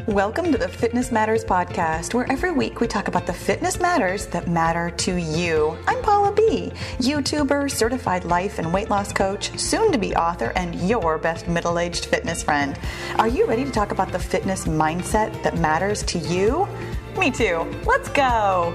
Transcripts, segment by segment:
Welcome to the Fitness Matters podcast, where every week we talk about the fitness matters that matter to you. I'm Paula B., YouTuber, certified life and weight loss coach, soon-to-be author, and your best middle-aged fitness friend. Are you ready to talk about the fitness mindset that matters to you? Me too. Let's go.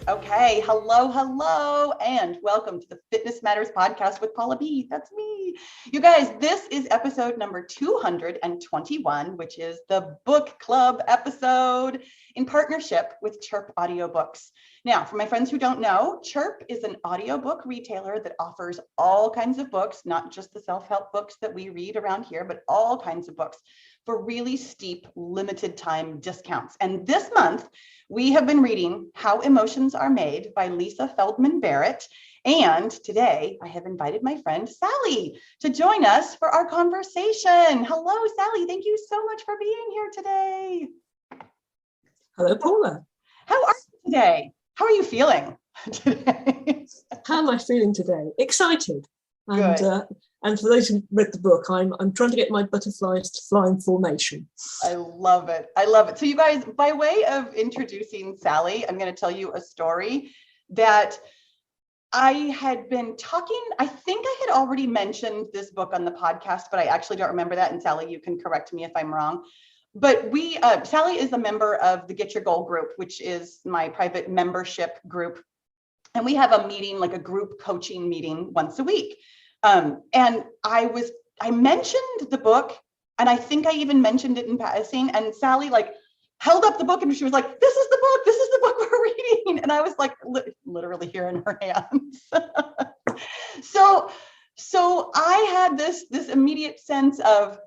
Okay, hello, and welcome to the Fitness Matters podcast with Paula B. That's me. You guys, this is episode number 221, which is the book club episode in partnership with Chirp Audiobooks. Now, for my friends who don't know, Chirp is an audiobook retailer that offers all kinds of books, not just the self-help books that we read around here, but all kinds of books for really steep, limited time discounts. And this month, we have been reading How Emotions Are Made by Lisa Feldman Barrett. And today I have invited my friend Sally to join us for our conversation. Hello, Sally. Thank you so much for being here today. Hello, Paula. How are you today? How are you feeling today? How am I feeling today? Excited. Good. And for those who read the book, I'm trying to get my butterflies to fly in formation. I love it. So you guys, by way of introducing Sally, I'm going to tell you a story that I had been talking. I think I had already mentioned this book on the podcast, but I actually don't remember that. And Sally, you can correct me if I'm wrong. But Sally is a member of the Get Your Goal group, which is my private membership group. And we have a meeting, like a group coaching meeting once a week. And I mentioned the book, and I think I even mentioned it in passing, and Sally held up the book and she was like, this is the book we're reading. And I was like, literally here in her hands. So I had this immediate sense of,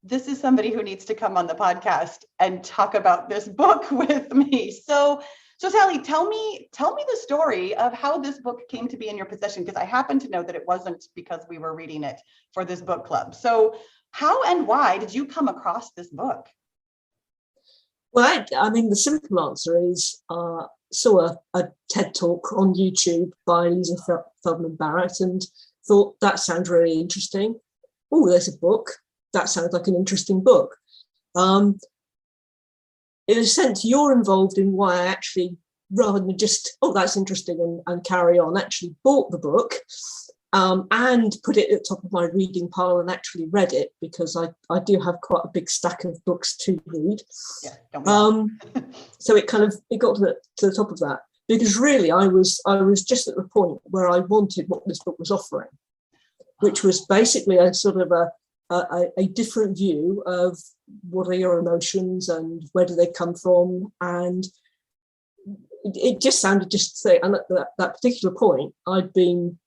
this is somebody who needs to come on the podcast and talk about this book with me. So Sally, tell me the story of how this book came to be in your possession, because I happen to know that it wasn't because we were reading it for this book club. So how and why did you come across this book? Well, the simple answer is saw a TED talk on YouTube by Lisa Feldman Barrett and thought that sounds really interesting. Oh, there's a book. That sounds like an interesting book. In a sense, you're involved in why I actually, rather than just, oh, that's interesting and carry on, actually bought the book and put it at the top of my reading pile and actually read it, because I do have quite a big stack of books to read. Yeah, so it got to the top of that, because really I was just at the point where I wanted what this book was offering, which was basically a sort of a different view of what are your emotions and where do they come from. And it just sounded just to say, and at that particular point, I'd been,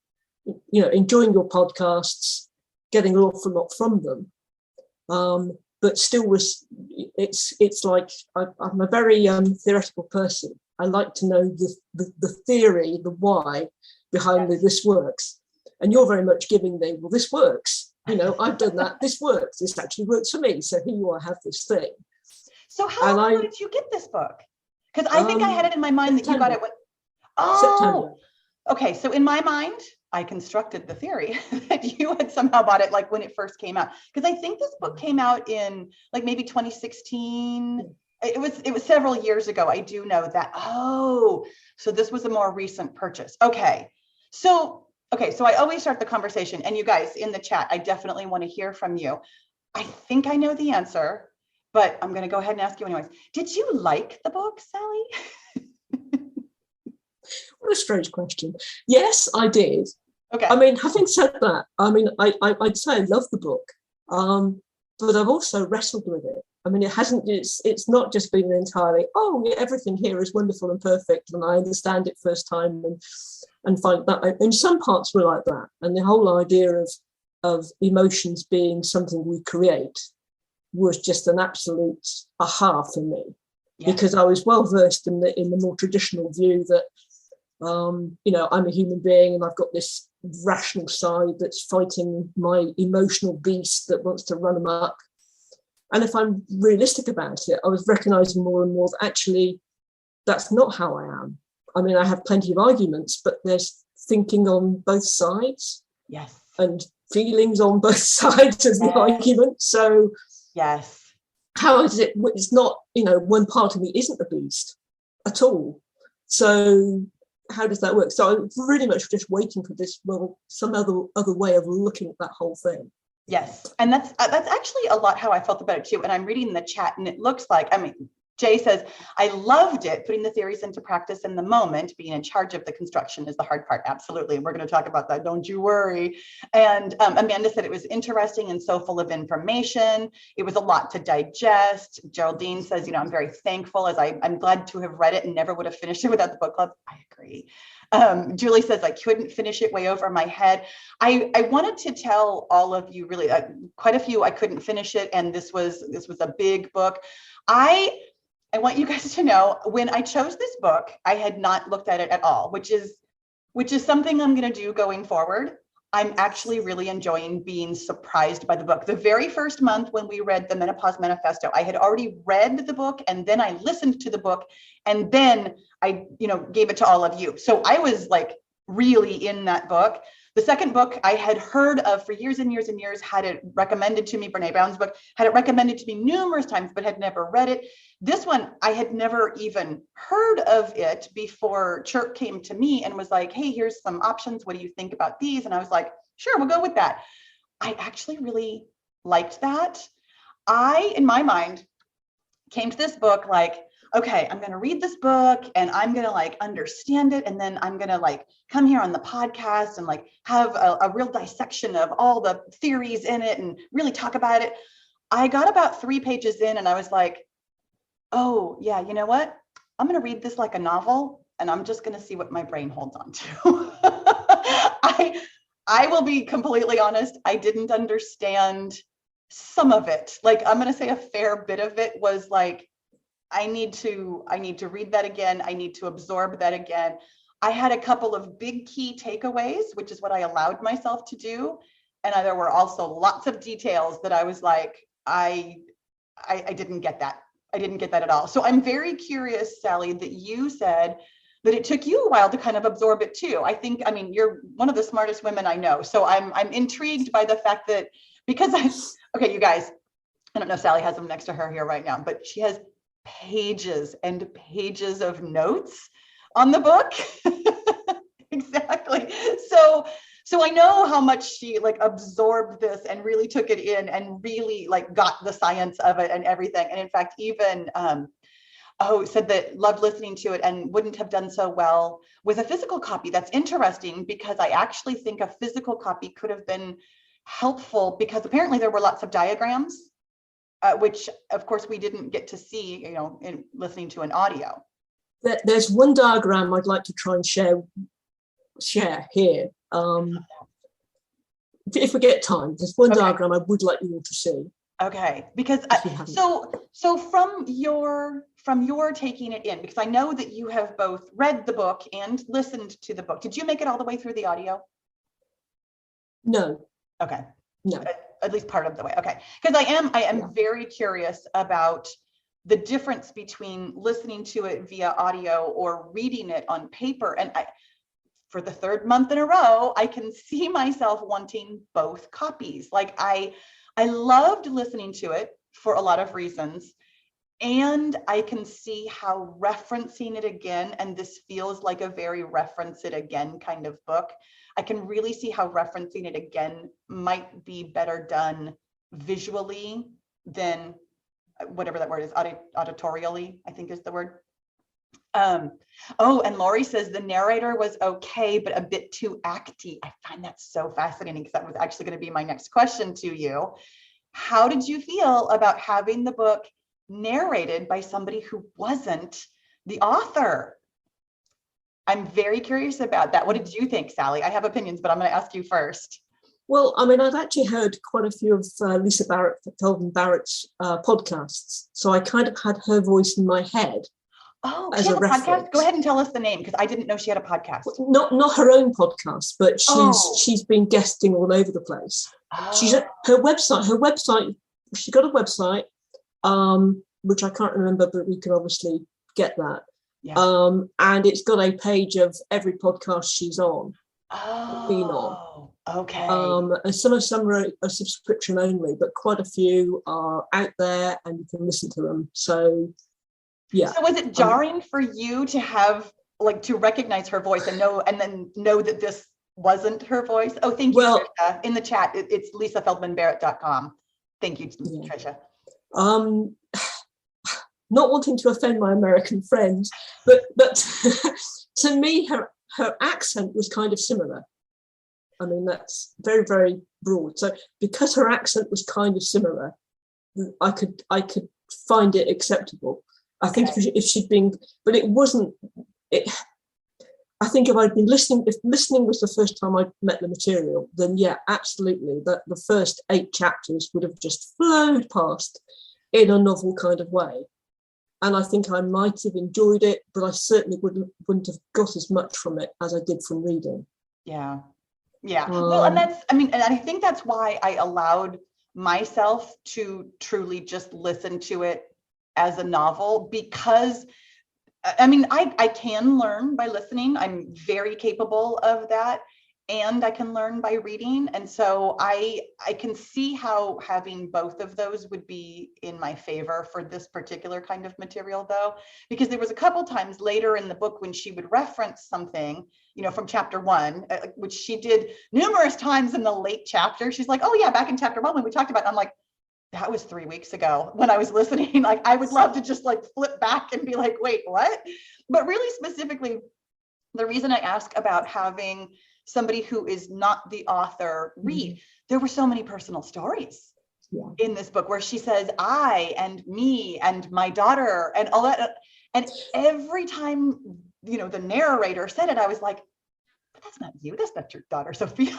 enjoying your podcasts, getting an awful lot from them. But still it's like, I'm a very theoretical person. I like to know the theory, the why behind this works. And you're very much giving well, this works. I've done that. This works. This actually works for me. So here you are, have this thing. So how did you get this book? Because I think I had it in my mind that you got it. September. Okay. So in my mind, I constructed the theory that you had somehow bought it when it first came out. Because I think this book came out in maybe 2016. It was several years ago. I do know that. Oh, so this was a more recent purchase. Okay. So I always start the conversation, and you guys in the chat, I definitely want to hear from you. I think I know the answer, but I'm going to go ahead and ask you anyways. Did you like the book, Sally? What a strange question. Yes, I did. Okay. Having said that, I'd say I love the book, but I've also wrestled with it. It's not just been entirely, everything here is wonderful and perfect, and I understand it first time and find that. In some parts were like that, and the whole idea of emotions being something we create was just an absolute aha for me, because I was well versed in the more traditional view that I'm a human being and I've got this rational side that's fighting my emotional beast that wants to run amok. And if I'm realistic about it, I was recognizing more and more that actually that's not how I am. I have plenty of arguments, but there's thinking on both sides. Yes. And feelings on both sides of the argument. So yes, how is it? It's not, one part of me isn't the beast at all. So how does that work? So I'm really much just waiting for this, some other way of looking at that whole thing. Yes. And that's actually a lot how I felt about it too. And I'm reading the chat and it looks like, Jay says, I loved it, putting the theories into practice in the moment. Being in charge of the construction is the hard part. Absolutely. And we're going to talk about that. Don't you worry. And Amanda said it was interesting and so full of information. It was a lot to digest. Geraldine says, I'm very thankful as I'm glad to have read it and never would have finished it without the book club. I agree. Julie says, I couldn't finish it, way over my head. I wanted to tell all of you really quite a few, I couldn't finish it. And this was a big book. I want you guys to know, when I chose this book, I had not looked at it at all, which is something I'm going to do going forward. I'm actually really enjoying being surprised by the book. The very first month when we read the Menopause Manifesto, I had already read the book and then I listened to the book and then I, gave it to all of you. So I was like really in that book. The second book I had heard of for years and years and years, had it recommended to me, Brene Brown's book, had it recommended to me numerous times, but had never read it. This one, I had never even heard of it before Chirk came to me and was like, hey, here's some options. What do you think about these? And I was like, sure, we'll go with that. I actually really liked that. I, in my mind, came to this book like, okay, I'm going to read this book and I'm going to understand it. And then I'm going to come here on the podcast and have a real dissection of all the theories in it and really talk about it. I got about 3 pages in and I was like, oh yeah, you know what? I'm going to read this like a novel and I'm just going to see what my brain holds on to. I will be completely honest. I didn't understand some of it. I'm going to say a fair bit of it was I need to read that again. I need to absorb that again. I had a couple of big key takeaways, which is what I allowed myself to do. And there were also lots of details that I was like, I didn't get that. I didn't get that at all. So I'm very curious, Sally, that you said that it took you a while to kind of absorb it too. You're one of the smartest women I know. So I'm intrigued by the fact that, because okay, you guys, I don't know, Sally has them next to her here right now, but she has pages and pages of notes on the book. Exactly. So I know how much she absorbed this and really took it in and really got the science of it and everything. And in fact, even said that loved listening to it and wouldn't have done so well with a physical copy. That's interesting because I actually think a physical copy could have been helpful because apparently there were lots of diagrams. Which of course we didn't get to see, in listening to an audio. There's one diagram I'd like to try and share here. If we get time, there's one diagram I would like you all to see. Okay, because so from your taking it in, because I know that you have both read the book and listened to the book. Did you make it all the way through the audio? No. Okay. No. At least part of the way. Okay. Because I am very curious about the difference between listening to it via audio or reading it on paper. And for the 3rd month in a row, I can see myself wanting both copies. I loved listening to it for a lot of reasons. And I can see how referencing it again, and this feels like a very reference it again kind of book. I can really see how referencing it again might be better done visually than whatever that word is, auditorially, I think is the word. And Lori says the narrator was okay, but a bit too acty. I find that so fascinating because that was actually going to be my next question to you. How did you feel about having the book narrated by somebody who wasn't the author? I'm very curious about that. What did you think, Sally? I have opinions, but I'm going to ask you first. Well, I've actually heard quite a few of Lisa Feldman Barrett's podcasts, so I kind of had her voice in my head. Oh, she has a podcast? Go ahead and tell us the name, because I didn't know she had a podcast. Not her own podcast, but she's been guesting all over the place. She's at her website. She's got a website, which I can't remember, but we can obviously get that. Yeah. And it's got a page of every podcast she's on, been on. Okay. And some are a subscription only, but quite a few are out there and you can listen to them. So, yeah. So was it jarring for you to have, like, to recognize her voice and then know that this wasn't her voice? Oh, thank you, Trisha. In the chat, it's lisafeldmanbarrett.com. Thank you, Trisha. Not wanting to offend my American friends, but to me, her accent was kind of similar. I mean, that's very, very broad. So because her accent was kind of similar, I could find it acceptable. I think if she'd been, but it wasn't. I think if I'd been listening, if listening was the first time I'd met the material, then yeah, absolutely, that the first 8 chapters would have just flowed past in a novel kind of way. And I think I might have enjoyed it, but I certainly wouldn't have got as much from it as I did from reading. Yeah. Yeah. Well, and I think that's why I allowed myself to truly just listen to it as a novel, because I can learn by listening. I'm very capable of that. And I can learn by reading. And so I can see how having both of those would be in my favor for this particular kind of material, though, because there was a couple times later in the book when she would reference something, from chapter 1, which she did numerous times in the late chapter. She's like, oh yeah, back in chapter 1 when we talked about it. I'm like, that was 3 weeks ago when I was listening. Like, I would love to just like flip back and be like, wait, what? But really specifically, the reason I ask about having somebody who is not the author read, there were so many personal stories in this book where she says, I and me and my daughter and all that. And every time, the narrator said it, I was like, but that's not you. That's not your daughter, Sophia.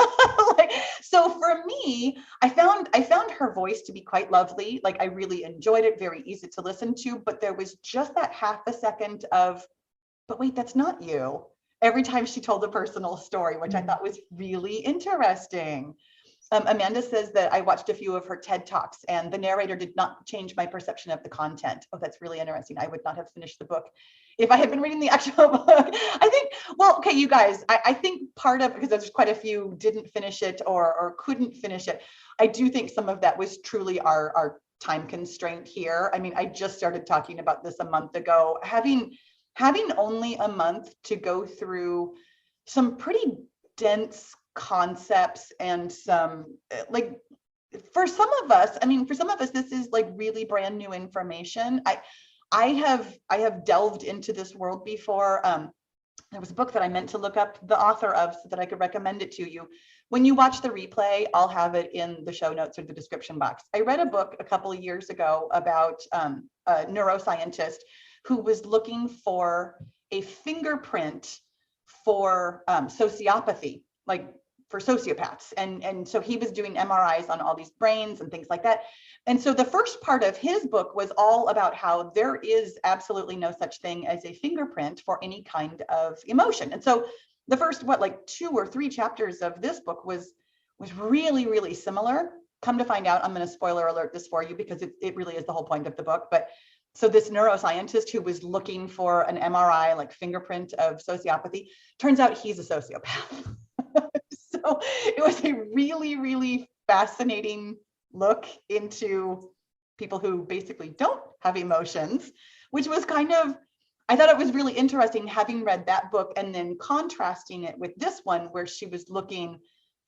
So for me, I found her voice to be quite lovely. Like, I really enjoyed it, very easy to listen to, but there was just that half a second of, but wait, that's not you. Every time she told a personal story, which I thought was really interesting. Amanda says that I watched a few of her TED Talks and the narrator did not change my perception of the content. Oh, that's really interesting. I would not have finished the book if I had been reading the actual book. I think, well, okay, you guys, I think part of, because there's quite a few didn't finish it or couldn't finish it, I do think some of that was truly our time constraint here. I mean, I just started talking about this a month ago. Having only a month to go through some pretty dense concepts and some, like, for some of us, this is like really brand new information. I have delved into this world before. There was a book that I meant to look up the author of so that I could recommend it to you. When you watch the replay, I'll have it in the show notes or the description box. I read a book a couple of years ago about a neuroscientist who was looking for a fingerprint for sociopathy, like for sociopaths. And so he was doing MRIs on all these brains and things like that. And so the first part of his book was all about how there is absolutely no such thing as a fingerprint for any kind of emotion. And so the first, 2 or 3 chapters of this book was really, really similar. Come to find out, I'm going to spoiler alert this for you because it really is the whole point of the book. But so this neuroscientist who was looking for an MRI, like fingerprint of sociopathy, turns out he's a sociopath. So it was a really, really fascinating look into people who basically don't have emotions, which was I thought it was really interesting having read that book and then contrasting it with this one where she was looking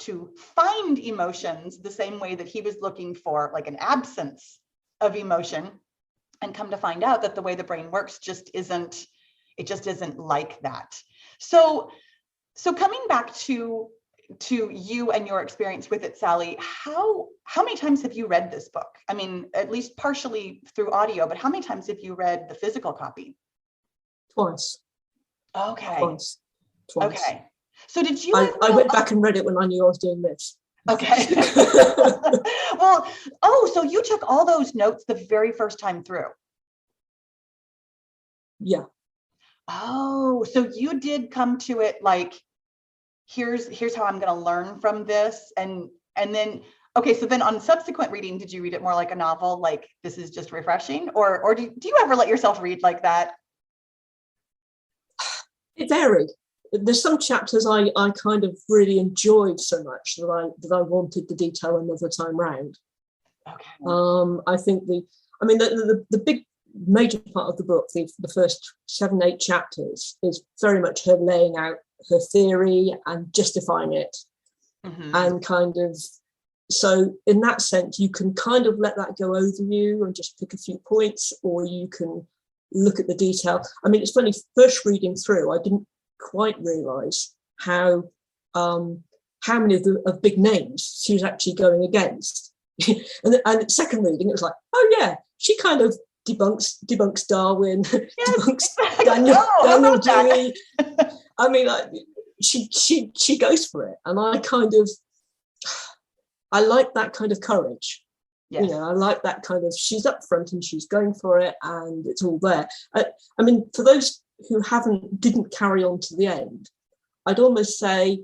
to find emotions the same way that he was looking for like an absence of emotion. And come to find out that the way the brain works just isn't like that. So coming back to you and your experience with it, Sally, how many times have you read this book? I mean, at least partially through audio, but how many times have you read the physical copy? Twice. Okay. Twice. Okay. So did you? I went back and read it when I knew I was doing this. Okay. Well, so you took all those notes the very first time through? Yeah. Oh, so you did come to it like, here's how I'm going to learn from this. And then, okay, so then on subsequent reading, did you read it more like a novel? Like, this is just refreshing? Or do you ever let yourself read like that? It varied. there's some chapters I kind of really enjoyed so much that I wanted the detail another time round. Okay. I think the big major part of the book, the first 7-8 chapters, is very much her laying out her theory and justifying it. And kind of, so in that sense, you can kind of let that go over you and just pick a few points, or you can look at the detail. I mean, it's funny, first reading through, I didn't quite realise how many of the big names she was actually going against. and second reading, it was like, oh yeah, she kind of debunks Darwin, debunks Daniel Dewey. I mean, she goes for it, and I like that kind of courage. Yes. You know, I like that kind of, she's up front and she's going for it, and it's all there. I mean, for those who didn't carry on to the end, I'd almost say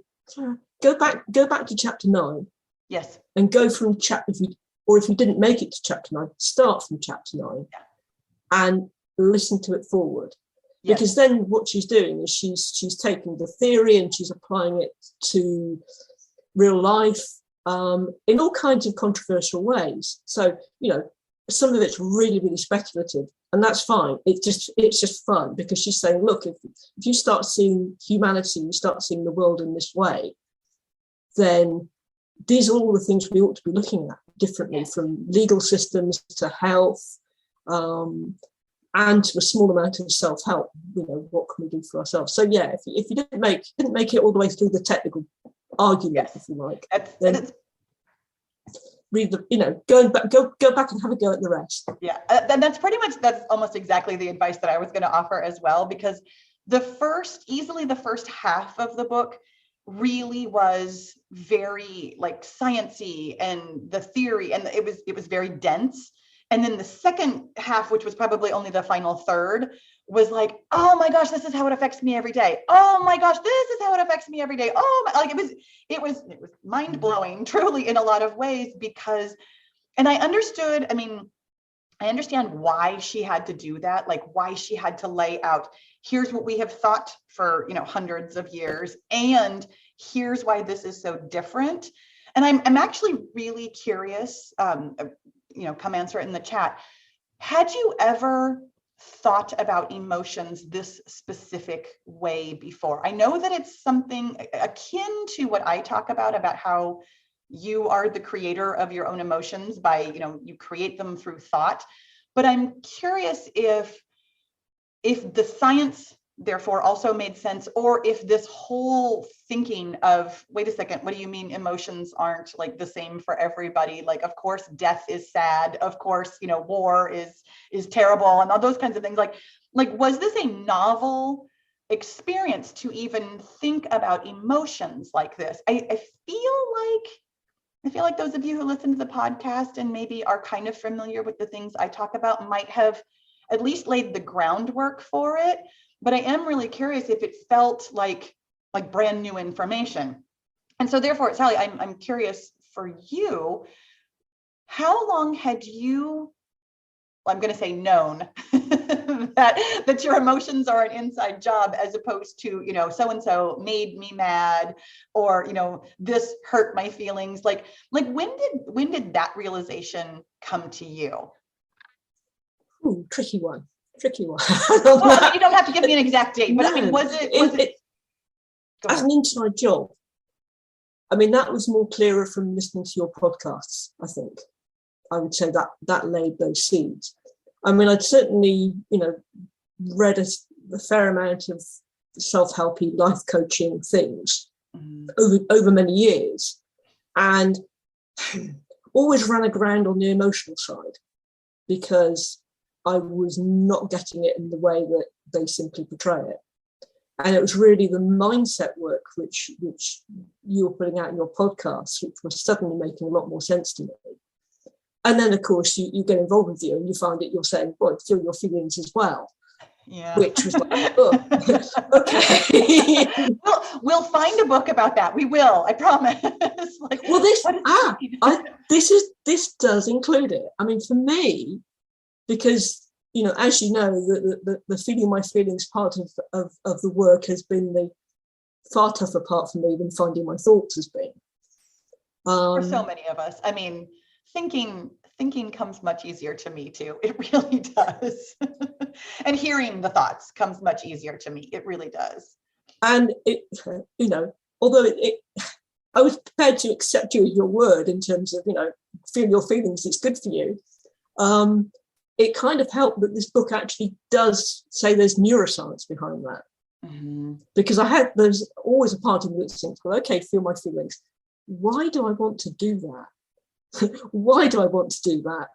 go back to chapter 9. Yes. And go from if you didn't make it to chapter 9, start from chapter 9 and listen to it forward. Yes. Because then what she's doing is she's taking the theory and she's applying it to real life in all kinds of controversial ways. So, you know, some of it's really, really speculative, and that's fine. It's just fun, because she's saying, look, if you start seeing humanity, you start seeing the world in this way, then these are all the things we ought to be looking at differently, from legal systems to health, and to a small amount of self-help. You know, what can we do for ourselves? So yeah, if you didn't make it all the way through the technical argument, if you like, then read the, you know, go back and have a go at the rest. Yeah, and that's almost exactly the advice that I was going to offer as well, because easily the first half of the book really was very like sciencey, and the theory, and it was very dense. And then the second half, which was probably only the final third, was like, oh my gosh, this is how it affects me every day. Oh my gosh, this is how it affects me every day. Oh my, like it was mind blowing, truly, in a lot of ways, because, and I understand why she had to do that, like why she had to lay out, here's what we have thought for, you know, hundreds of years, and here's why this is so different. And I'm actually really curious, you know, come answer it in the chat. Had you ever thought about emotions this specific way before? I know that it's something akin to what I talk about how you are the creator of your own emotions by, you know, you create them through thought. But I'm curious if the science therefore also made sense, or if this whole thinking of, wait a second, what do you mean emotions aren't like the same for everybody? Like, of course, death is sad. Of course, you know, war is terrible, and all those kinds of things. Like, was this a novel experience to even think about emotions like this? I feel like those of you who listen to the podcast and maybe are kind of familiar with the things I talk about might have at least laid the groundwork for it. But I am really curious if it felt like brand new information. And so therefore, Sally, I'm curious for you, how long had you, I'm going to say known that your emotions are an inside job, as opposed to, you know, so-and-so made me mad, or, you know, this hurt my feelings. Like when did that realization come to you? Ooh, tricky one. Well, I mean, you don't have to give me an exact date, but no, I mean, was it as an inside job? I mean, that was more clearer from listening to your podcasts. I think I would say that laid those seeds. I mean, I'd certainly, you know, read a fair amount of self-helpy life coaching things over many years, and always ran aground on the emotional side, because I was not getting it in the way that they simply portray it. And it was really the mindset work which you were putting out in your podcast, which was suddenly making a lot more sense to me. And then, of course, you get involved with you and you find that you're saying, well, feel your feelings as well. Yeah. Which was like, oh, okay. We'll find a book about that. We will, I promise. Like, well, this does include it. I mean, for me, because, you know, as you know, the feeling my feelings part of the work has been far tougher part for me than finding my thoughts has been. For so many of us. I mean, thinking comes much easier to me too. It really does. And hearing the thoughts comes much easier to me. It really does. And it, although I was prepared to accept you as your word in terms of, feel your feelings, it's good for you. It kind of helped that this book actually does say there's neuroscience behind that. Mm-hmm. Because there's always a part of me that thinks, well, okay, feel my feelings. Why do I want to do that? Why do I want to do that?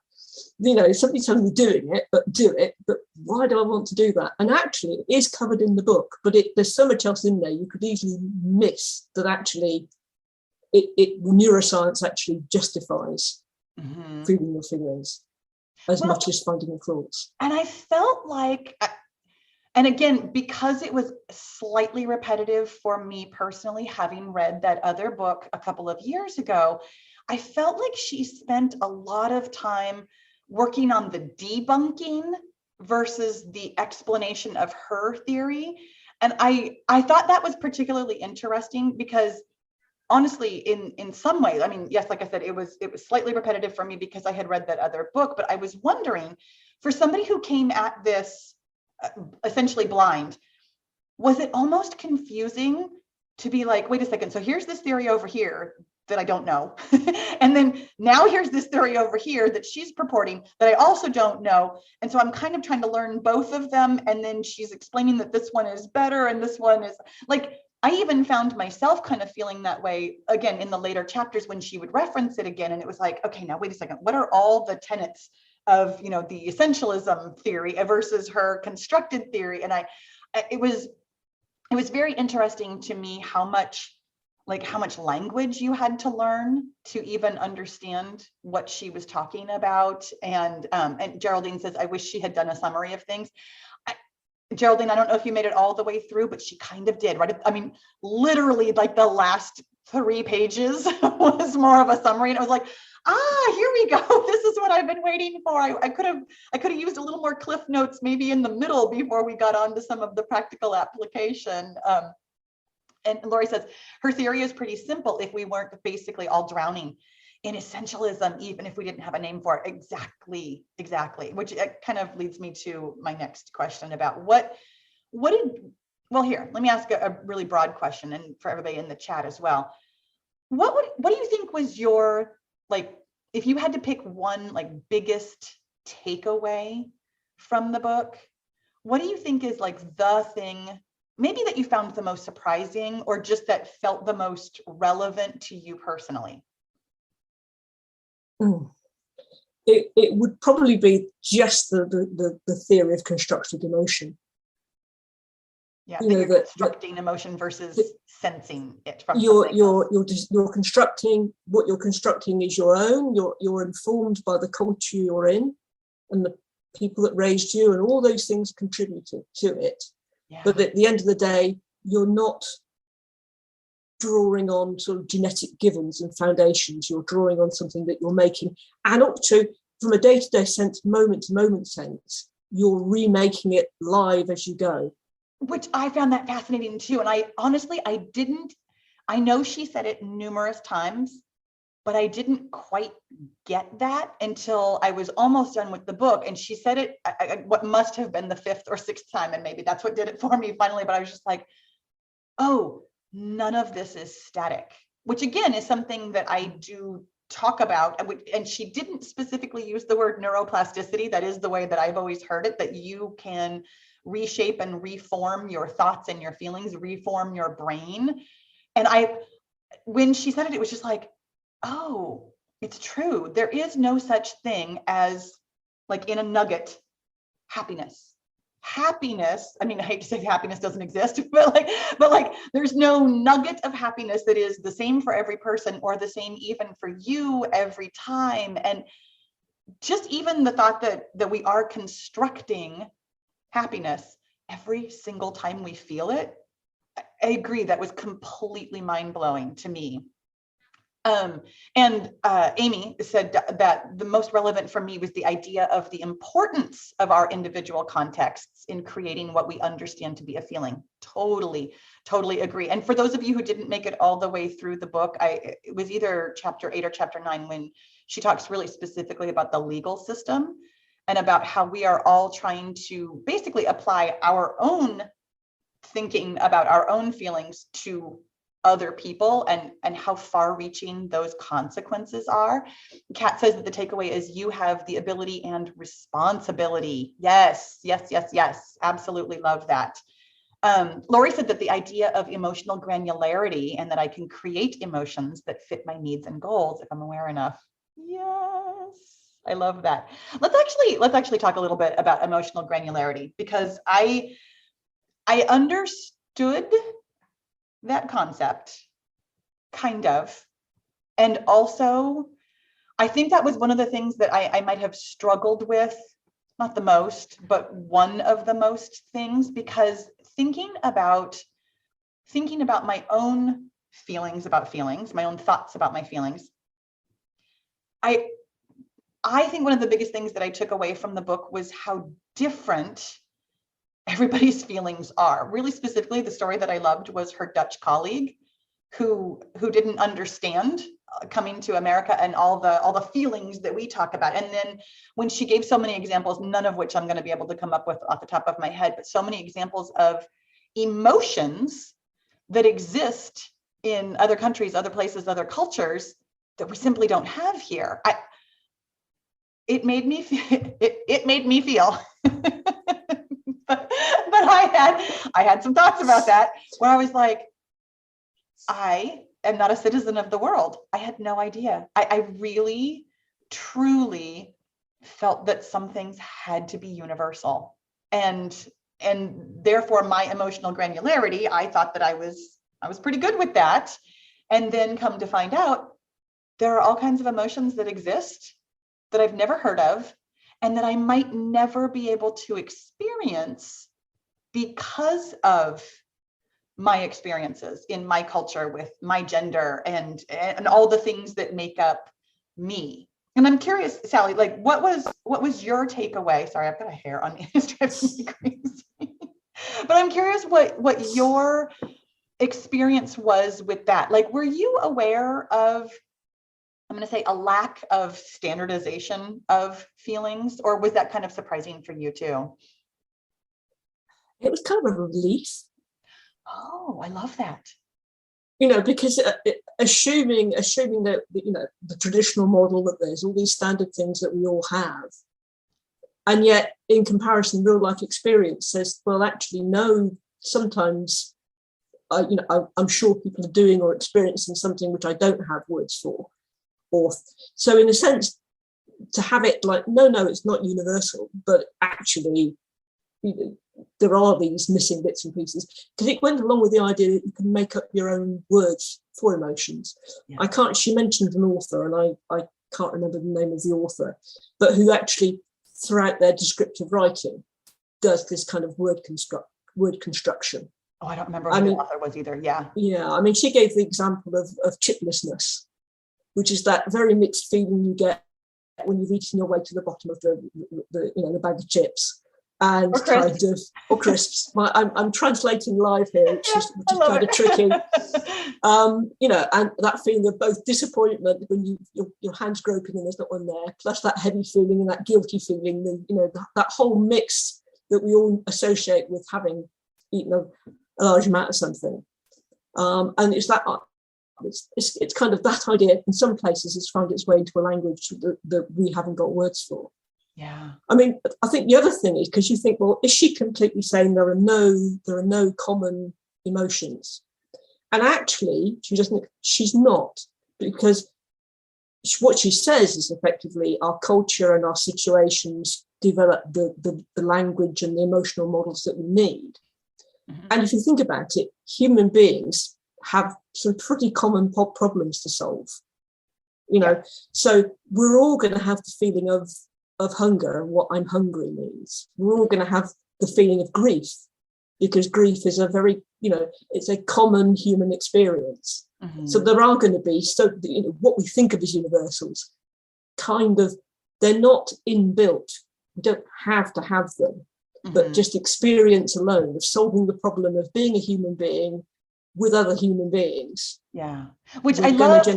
Somebody telling me doing it, but do it. But why do I want to do that? And actually, it is covered in the book, but there's so much else in there you could easily miss that actually neuroscience actually justifies feeling your feelings as much as finding your thoughts. And I felt like, and again, because it was slightly repetitive for me personally, having read that other book a couple of years ago, I felt like she spent a lot of time working on the debunking versus the explanation of her theory. And I thought that was particularly interesting because honestly, in some ways, I mean, yes, like I said, it was slightly repetitive for me because I had read that other book, but I was wondering, for somebody who came at this essentially blind, was it almost confusing to be like, wait a second, so here's this theory over here that I don't know. And then now here's this theory over here that she's purporting that I also don't know. And so I'm kind of trying to learn both of them. And then she's explaining that this one is better and this one is like, I even found myself kind of feeling that way again in the later chapters when she would reference it again. And it was like, okay, now wait a second, what are all the tenets of, the essentialism theory versus her constructed theory? And it was very interesting to me how much language you had to learn to even understand what she was talking about. And Geraldine says, I wish she had done a summary of things. Geraldine, I don't know if you made it all the way through, but she kind of did, right? I mean, literally like the last 3 pages was more of a summary. And it was like, here we go. This is what I've been waiting for. I could have used a little more cliff notes maybe in the middle before we got on to some of the practical application. And Lori says, her theory is pretty simple if we weren't basically all drowning in essentialism, even if we didn't have a name for it. Exactly. Which kind of leads me to my next question about here, let me ask a really broad question, and for everybody in the chat as well. What do you think was your, if you had to pick one biggest takeaway from the book, what do you think is the thing maybe that you found the most surprising, or just that felt the most relevant to you personally? It would probably be just the theory of constructed emotion. Yeah, you're constructing emotion versus sensing it from you're constructing, what you're constructing is your own. You're informed by the culture you're in and the people that raised you, and all those things contributed to it. Yeah. But at the end of the day, you're not drawing on sort of genetic givens and foundations. You're drawing on something that you're making, and also from a day-to-day sense, moment-to-moment sense, you're remaking it live as you go. Which I found that fascinating too. And I know she said it numerous times, but I didn't quite get that until I was almost done with the book. And she said it, what must have been the 5th or 6th time. And maybe that's what did it for me finally. But I was just like, oh, none of this is static, which again is something that I do talk about. And she didn't specifically use the word neuroplasticity. That is the way that I've always heard it, that you can reshape and reform your thoughts and your feelings, reform your brain. And when she said it, it was just like, oh, it's true. There is no such thing as, in a nugget, happiness. I mean, I hate to say happiness doesn't exist, but there's no nugget of happiness that is the same for every person, or the same even for you every time. And just even the thought that we are constructing happiness every single time we feel it, I agree, that was completely mind-blowing to me. And Amy said that the most relevant for me was the idea of the importance of our individual contexts in creating what we understand to be a feeling. Totally agree. And for those of you who didn't make it all the way through the book, it was either chapter 8 or chapter 9 when she talks really specifically about the legal system and about how we are all trying to basically apply our own thinking about our own feelings to other people and how far-reaching those consequences are. Kat says that the takeaway is you have the ability and responsibility. Yes. Absolutely love that. Lori said that the idea of emotional granularity and that I can create emotions that fit my needs and goals if I'm aware enough. Yes, I love that. Let's actually talk a little bit about emotional granularity, because I understood that concept, kind of. And also, I think that was one of the things that I might have struggled with, not the most, but one of the most things, because thinking about my own feelings about feelings, my own thoughts about my feelings, I think one of the biggest things that I took away from the book was how different everybody's feelings are. Really specifically, the story that I loved was her Dutch colleague who didn't understand coming to America and all the feelings that we talk about. And then when she gave so many examples, none of which I'm going to be able to come up with off the top of my head, but so many examples of emotions that exist in other countries, other places, other cultures that we simply don't have here. It made me feel. But I had some thoughts about that where I was like, I am not a citizen of the world. I had no idea. I really, truly felt that some things had to be universal. And therefore my emotional granularity, I thought that I was pretty good with that. And then come to find out, there are all kinds of emotions that exist that I've never heard of and that I might never be able to experience because of my experiences in my culture with my gender and all the things that make up me. And I'm curious, Sally, like what was your takeaway? Sorry, I've got a hair on me. It's driving me crazy. But I'm curious what your experience was with that. Like, were you aware of, I'm going to say, a lack of standardization of feelings, or was that kind of surprising for you too? It was kind of a relief. Oh, I love that. Because assuming that, the traditional model that there's all these standard things that we all have, and yet in comparison, real life experience says, well, actually, no, sometimes, I'm sure people are doing or experiencing something which I don't have words for. Or so in a sense, to have it like, no, it's not universal, but actually, there are these missing bits and pieces, because it went along with the idea that you can make up your own words for emotions. Yeah. She mentioned an author, and I can't remember the name of the author, but who actually throughout their descriptive writing does this kind of word construction. Oh, I don't remember who the author was either. Yeah. She gave the example of chiplessness, which is that very mixed feeling you get when you've eaten your way to the bottom of the bag of chips. And or crisps. I'm translating live here, which is kind of tricky. And that feeling of both disappointment when your hands groping and there's not one there, plus that heavy feeling and that guilty feeling, that whole mix that we all associate with having eaten a large amount of something. And it's that. It's kind of that idea. In some places, it's found its way into a language that we haven't got words for. Yeah. I think the other thing is, because you think, well, is she completely saying there are no common emotions? And actually, she's not, because what she says is effectively our culture and our situations develop the language and the emotional models that we need. Mm-hmm. And if you think about it, human beings have some pretty common problems to solve. So we're all going to have the feeling of hunger and what I'm hungry means. We're all going to have the feeling of grief, because grief is a very, it's a common human experience. So there are going to be, so you know, what we think of as universals, kind of, they're not inbuilt. You don't have to have them, but just experience alone of solving the problem of being a human being with other human beings. Yeah, which I love.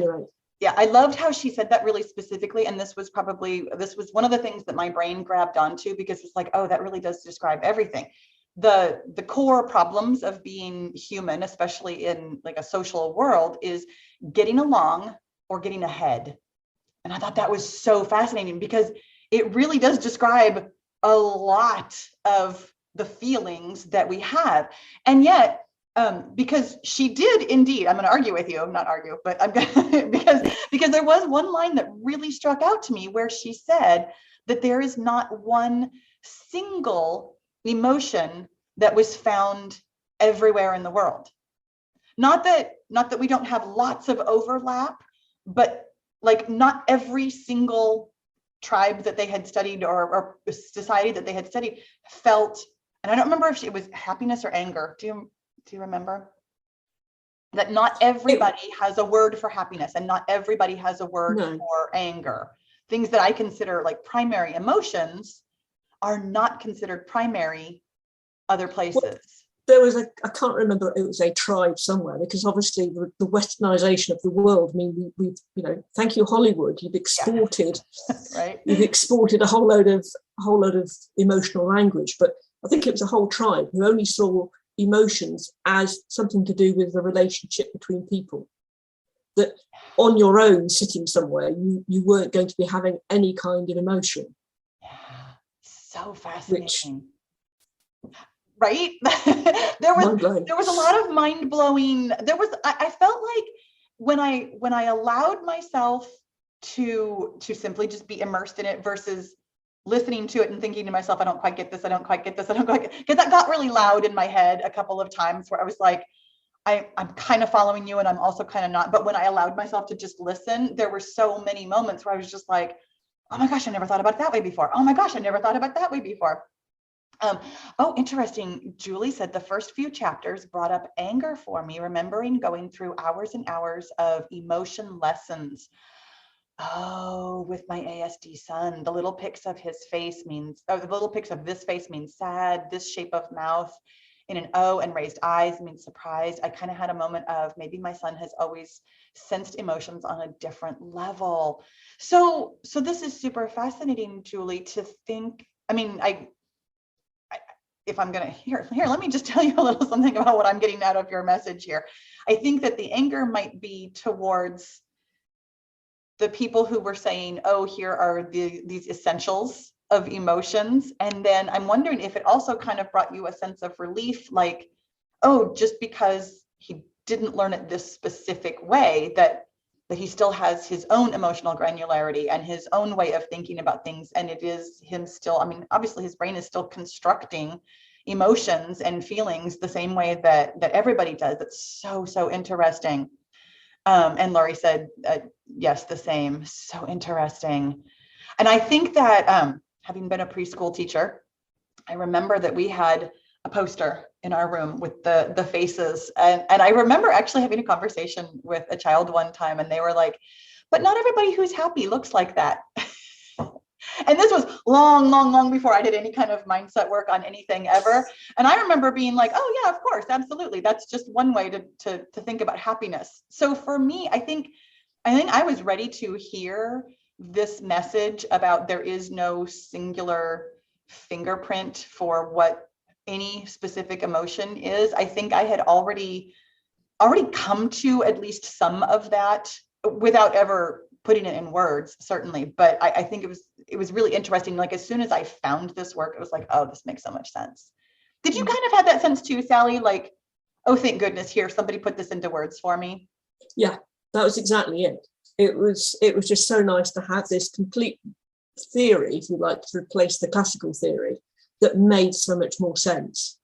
Yeah, I loved how she said that really specifically. And this was one of the things that my brain grabbed onto, because it's like, oh, that really does describe everything. The core problems of being human, especially in like a social world, is getting along or getting ahead. And I thought that was so fascinating, because it really does describe a lot of the feelings that we have. And yet, because she did indeed, I'm going to argue with you, not argue, but I'm going because there was one line that really struck out to me, where she said that there is not one single emotion that was found everywhere in the world. Not that we don't have lots of overlap, but like not every single tribe that they had studied or society that they had studied felt, and I don't remember if it was happiness or anger. Do you remember? That not everybody has a word for happiness, and not everybody has a word for anger. Things that I consider like primary emotions are not considered primary other places. Well, there was I can't remember, it was a tribe somewhere, because obviously the westernization of the world, I mean, we've you know, thank you Hollywood, you've exported right. You've exported a whole load of emotional language, but I think it was a whole tribe who only saw emotions as something to do with the relationship between people. That on your own, sitting somewhere, you weren't going to be having any kind of emotion. Yeah, so fascinating. Right? there was a lot of mind-blowing. I felt like when I allowed myself to simply just be immersed in it versus listening to it and thinking to myself, I don't quite get this, because that got really loud in my head a couple of times, where I was like, I'm kind of following you and I'm also kind of not. But when I allowed myself to just listen, there were so many moments where I was just like, oh my gosh, I never thought about it that way before. Oh my gosh, I never thought about it that way before. Oh, interesting. Julie said the first few chapters brought up anger for me, remembering going through hours and hours of emotion lessons. Oh, with my ASD son, the little pics of this face means sad. This shape of mouth in an O and raised eyes means surprised. I kind of had a moment of maybe my son has always sensed emotions on a different level. So this is super fascinating, Julie, to think. I mean, if I'm going to here, let me just tell you a little something about what I'm getting out of your message here. I think that the anger might be towards the people who were saying, oh, here are these essentials of emotions. And then I'm wondering if it also kind of brought you a sense of relief, like, oh, just because he didn't learn it this specific way, that he still has his own emotional granularity and his own way of thinking about things. And it is him still, I mean, obviously his brain is still constructing emotions and feelings the same way that everybody does. That's so interesting. And Laurie said, yes, the same. So interesting. And I think that having been a preschool teacher, I remember that we had a poster in our room with the faces. And I remember actually having a conversation with a child one time, and they were like, but not everybody who's happy looks like that. And this was long before I did any kind of mindset work on anything ever. And I remember being like, oh yeah, of course, absolutely. That's just one way to think about happiness. So for me, I think I was ready to hear this message about there is no singular fingerprint for what any specific emotion is. I think I had already come to at least some of that without ever putting it in words, certainly. But I think it was really interesting. Like as soon as I found this work, it was like, oh, this makes so much sense. Did you kind of have that sense too, Sally? Like, oh, thank goodness, here, somebody put this into words for me. Yeah, that was exactly it. It was just so nice to have this complete theory, if you like, to replace the classical theory that made so much more sense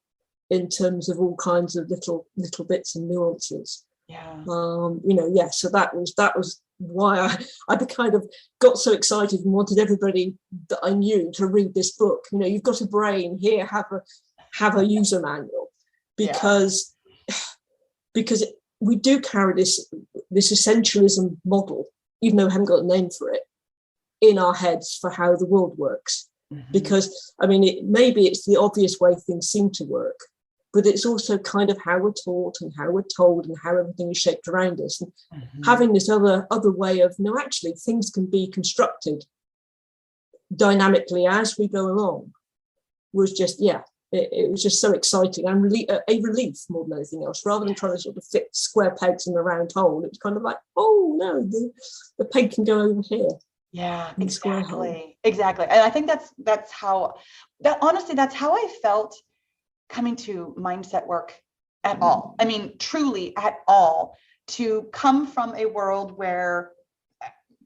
in terms of all kinds of little bits and nuances. Yeah. So that was why I kind of got so excited and wanted everybody that I knew to read this book. You know, you've got a brain here, have a user manual, because we do carry this essentialism model, even though we haven't got a name for it, in our heads for how the world works. Mm-hmm. Because, I mean, maybe it's the obvious way things seem to work, but it's also kind of how we're taught and how we're told and how everything is shaped around us. And mm-hmm. having this other way of, no, actually, things can be constructed dynamically as we go along was just, it was just so exciting and a relief more than anything else. Rather than trying to sort of fit square pegs in a round hole, it was kind of like, oh no, the peg can go over here. Yeah, exactly. And I think that's how I felt coming to mindset work at all. I mean, truly at all, to come from a world where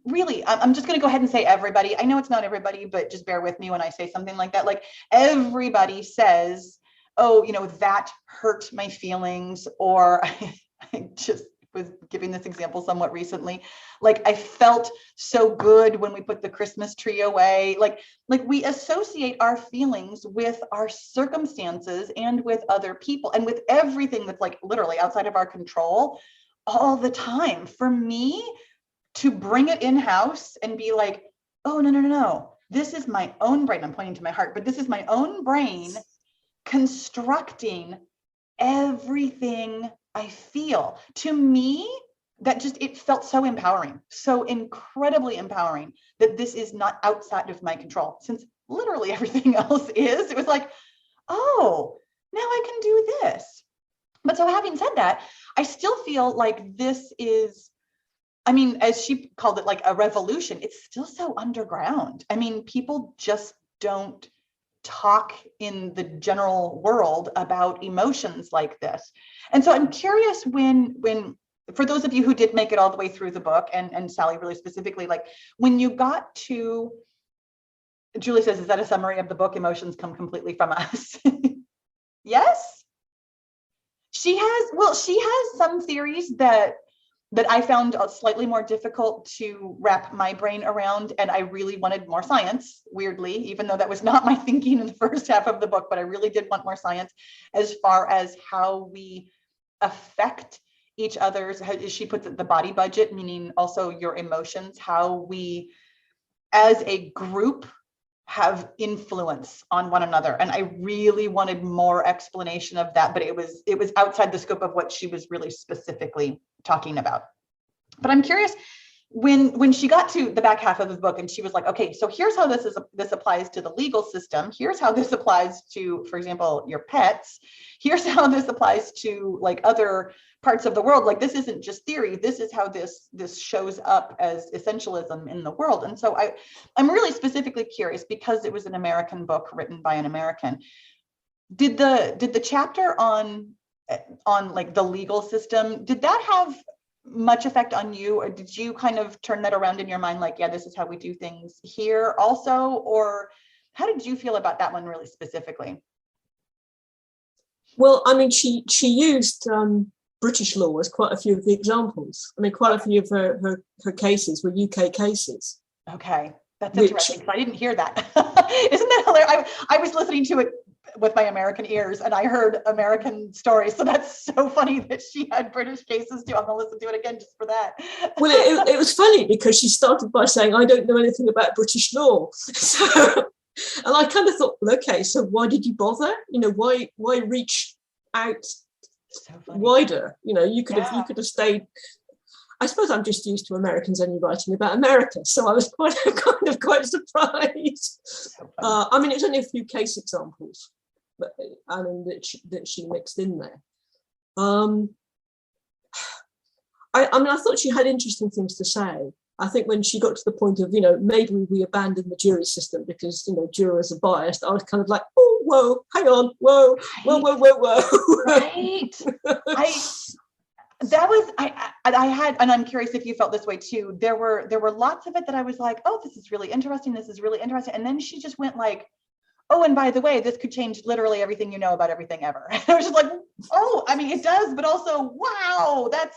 really, I'm just going to go ahead and say everybody. I know it's not everybody, but just bear with me when I say something like that. Like everybody says, oh, that hurt my feelings, or I just was giving this example somewhat recently. Like I felt so good when we put the Christmas tree away. Like we associate our feelings with our circumstances and with other people and with everything that's like literally outside of our control all the time. For me, to bring it in-house and be like, oh, no. This is my own brain. I'm pointing to my heart, but this is my own brain constructing everything I feel. To me, it felt so empowering, so incredibly empowering that this is not outside of my control, since literally everything else is. It was like, oh, now I can do this. But so having said that, I still feel like this is, I mean, as she called it, like a revolution, it's still so underground. I mean, people just don't talk in the general world about emotions like this. And so I'm curious when for those of you who did make it all the way through the book, and Sally really specifically, like when you got to, Julie says, is that a summary of the book? Emotions come completely from us. Yes. She has some theories that I found slightly more difficult to wrap my brain around. And I really wanted more science, weirdly, even though that was not my thinking in the first half of the book, but I really did want more science as far as how we affect each other's, as she puts it, the body budget, meaning also your emotions, how we as a group have influence on one another. And I really wanted more explanation of that, but it was outside the scope of what she was really specifically talking about. But I'm curious, when she got to the back half of the book and she was like, okay, so here's how this applies to the legal system. Here's how this applies to, for example, your pets. Here's how this applies to like other parts of the world. Like this isn't just theory. This is how this shows up as essentialism in the world. And so I'm really specifically curious, because it was an American book written by an American. Did the chapter on like the legal system, did that have much effect on you, or did you kind of turn that around in your mind, like, yeah, this is how we do things here also? Or how did you feel about that one really specifically? Well, I mean, she used British law as quite a few of the examples. I mean, quite a few of her cases were UK cases. Okay, that's interesting, because I didn't hear that. Isn't that hilarious? I was listening to it with my American ears and I heard American stories. So that's so funny that she had British cases too. I'm going to listen to it again just for that. Well, it was funny because she started by saying, I don't know anything about British law. So, and I kind of thought, well, okay, so why did you bother? Why reach out wider? You could have stayed. I suppose I'm just used to Americans only writing about America, so I was quite surprised. I mean, it's only a few case examples, but I mean that she mixed in there. I mean, I thought she had interesting things to say. I think when she got to the point of, maybe we abandon the jury system because, jurors are biased, I was kind of like, oh, whoa, hang on, whoa, right. I had, and I'm curious if you felt this way too. There were lots of it that I was like, oh, this is really interesting. This is really interesting. And then she just went like, oh, and by the way, this could change literally everything you know about everything ever. And I was just like, oh, I mean, it does, but also, wow, that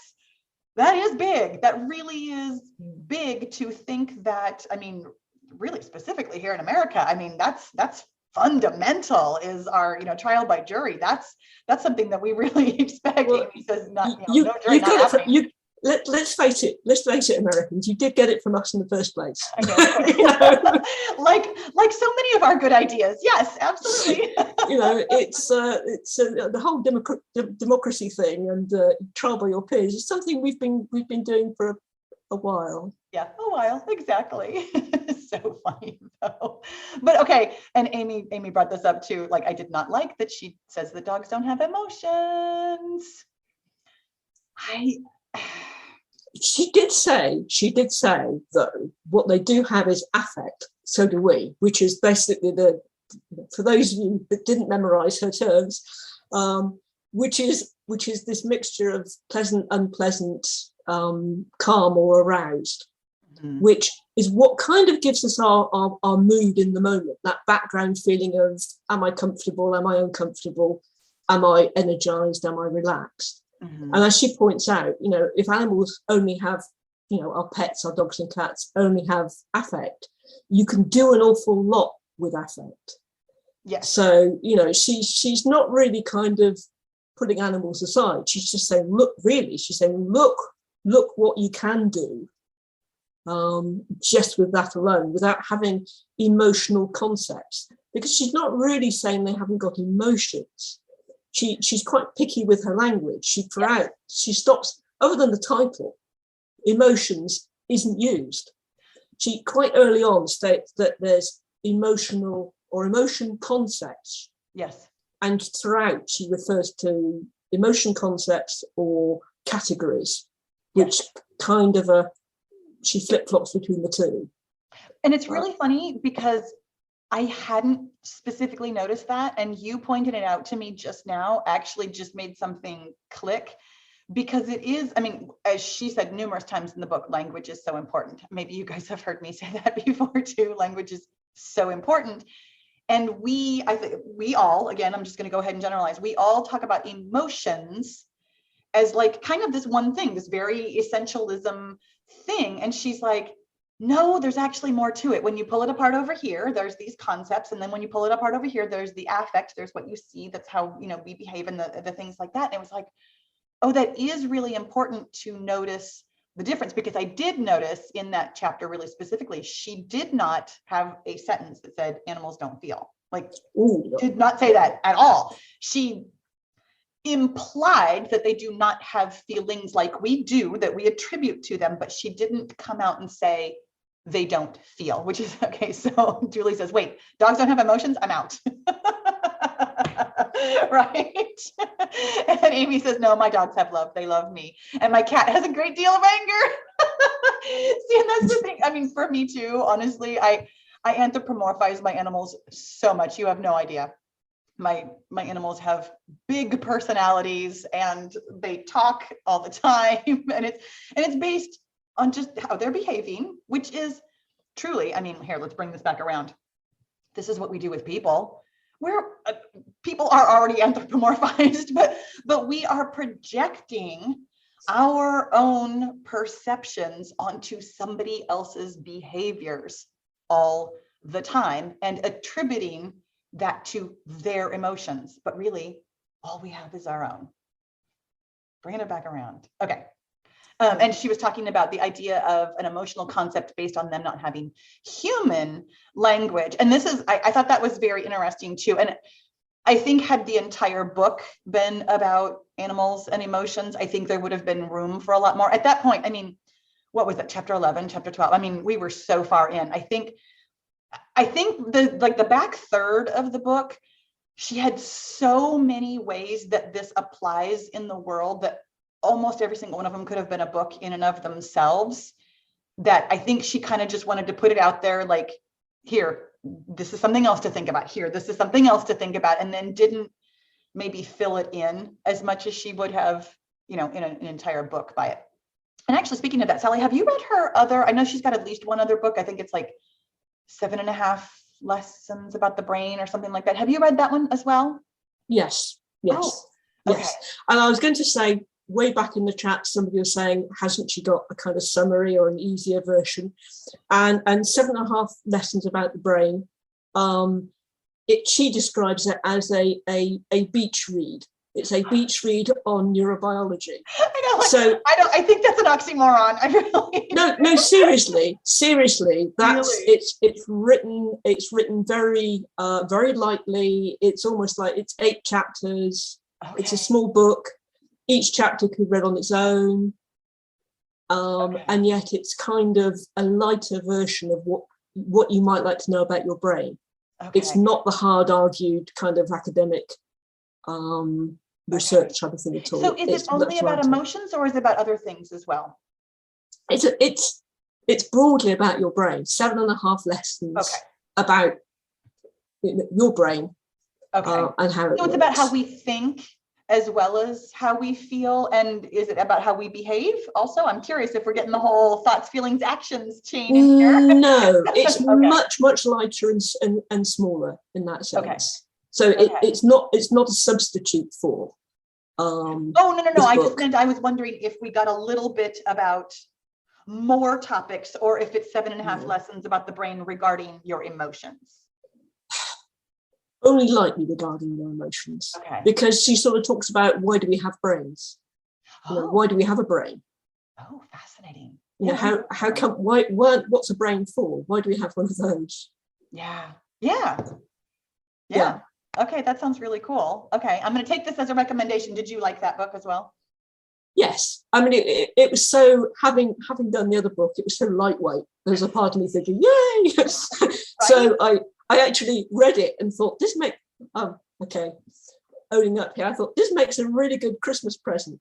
is big. That really is big to think that, I mean, really specifically here in America, I mean, that's fundamental is our, trial by jury. That's something that we really expect. Well, Amy says, not, no jury, not happening. Let's face it, Americans, you did get it from us in the first place. I know. like so many of our good ideas. Yes, absolutely. It's the whole democracy thing and trial by your peers is something we've been doing for a while. Yeah, a while, exactly. So funny though. But okay, and Amy brought this up too. Like, I did not like that she says that dogs don't have emotions. She did say though, what they do have is affect. So do we, which is basically for those of you that didn't memorize her terms, which is this mixture of pleasant, unpleasant, calm or aroused, which is what kind of gives us our mood in the moment, that background feeling of, am I comfortable? Am I uncomfortable? Am I energized? Am I relaxed? And as she points out, if animals only have, our pets, our dogs and cats only have affect, you can do an awful lot with affect. Yes. So, she's not really kind of putting animals aside. She's just saying, look what you can do just with that alone, without having emotional concepts. Because she's not really saying they haven't got emotions. She's quite picky with her language. She stops, other than the title, emotions isn't used. She quite early on states that there's emotional or emotion concepts. Yes. And throughout she refers to emotion concepts or categories, which kind of she flip-flops between the two. And it's really funny because I hadn't specifically noticed that, and you pointed it out to me just now, actually just made something click, because it is, as she said numerous times in the book, language is so important. Maybe you guys have heard me say that before too. Language is so important. And I think we all, again, I'm just going to go ahead and generalize, we all talk about emotions as like kind of this one thing, this very essentialism thing. And she's like, no, there's actually more to it. When you pull it apart over here, there's these concepts. And then when you pull it apart over here, there's the affect, there's what you see. That's how, we behave and the things like that. And it was like, oh, that is really important to notice the difference, because I did notice in that chapter really specifically, she did not have a sentence that said animals don't feel. Like, did not say that at all. She implied that they do not have feelings like we do, that we attribute to them, but she didn't come out and say they don't feel, which is okay. So Julie says, wait, dogs don't have emotions? I'm out. Right? And Amy says, no, my dogs have love. They love me. And my cat has a great deal of anger. See, and that's the thing. For me too, honestly, I anthropomorphize my animals so much. You have no idea. My animals have big personalities and they talk all the time, and it's based on just how they're behaving, which is truly, here, let's bring this back around. This is what we do with people. People are already anthropomorphized, but we are projecting our own perceptions onto somebody else's behaviors all the time and attributing that to their emotions. But really, all we have is our own. Bringing it back around. Okay. And she was talking about the idea of an emotional concept based on them not having human language. And this is, I thought that was very interesting too. And I think had the entire book been about animals and emotions, I think there would have been room for a lot more. At that point, what was that, chapter 11, chapter 12? We were so far in. I think the back third of the book, she had so many ways that this applies in the world that almost every single one of them could have been a book in and of themselves, that I think she kind of just wanted to put it out there, like, here, this is something else to think about, here, this is something else to think about, and then didn't maybe fill it in as much as she would have, in an entire book by it. And actually, speaking of that, Sally, have you read her other, I know she's got at least one other book, I think it's like 7.5 Lessons About the Brain or something like that. Have you read that one as well? Yes. Oh, okay. Yes. And I was going to say, way back in the chat, somebody was saying, hasn't she got a kind of summary or an easier version? And 7.5 Lessons About the Brain she describes it as a beach read. It's a beach read on neurobiology. I know. So I think that's an oxymoron. I really no. Seriously. That's really? it's written very very lightly. It's almost like it's 8 chapters. Okay. It's a small book. Each chapter could be read on its own, and yet it's kind of a lighter version of what you might like to know about your brain. Okay. It's not the hard argued kind of academic research type of thing at all. So is it only about emotions, or is it about other things as well? It's broadly about your brain. 7.5 lessons about your brain, and how it works. So it's about how we think as well as how we feel, and is it about how we behave also? I'm curious if we're getting the whole thoughts, feelings, actions chain in here. No, it's much lighter and smaller in that sense. Okay. So it's not a substitute for. No. I just meant I was wondering if we got a little bit about more topics, or if it's 7.5 lessons about the brain regarding your emotions. Only lightly regarding your emotions, because she sort of talks about why do we have brains? Why do we have a brain? Oh, fascinating. How come? Why? What's a brain for? Why do we have one of those? Yeah. Okay, that sounds really cool. Okay, I'm going to take this as a recommendation. Did you like that book as well? Yes, I mean it was so having done the other book, it was so lightweight. There was a part of me thinking, yay! Right? So I actually read it and thought, owning up here, I thought this makes a really good Christmas present.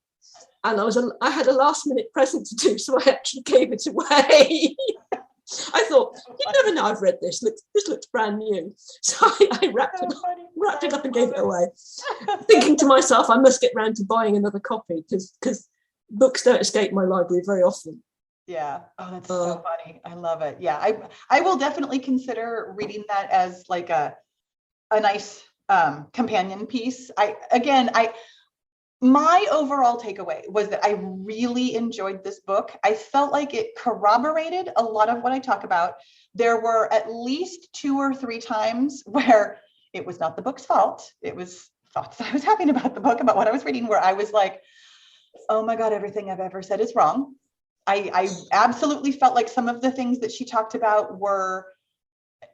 And I had a last minute present to do, so I actually gave it away. I thought, you never know, I've read this. This looks brand new. So I wrapped it up and gave it away, thinking to myself, I must get round to buying another copy, because books don't escape my library very often. Yeah. Oh, that's so funny. I love it. Yeah. I will definitely consider reading that as like a nice companion piece. My overall takeaway was that I really enjoyed this book. I felt like it corroborated a lot of what I talk about. There were at least 2 or 3 times where it was not the book's fault. It was thoughts that I was having about the book, about what I was reading, where I was like, oh my God, everything I've ever said is wrong. I absolutely felt like some of the things that she talked about were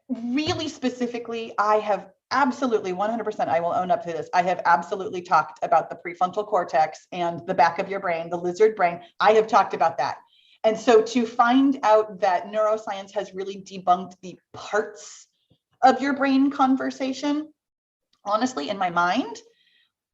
really specifically, I have absolutely 100%, I will own up to this. I have absolutely talked about the prefrontal cortex and the back of your brain, the lizard brain. I have talked about that. And so to find out that neuroscience has really debunked the parts of your brain conversation, honestly, in my mind,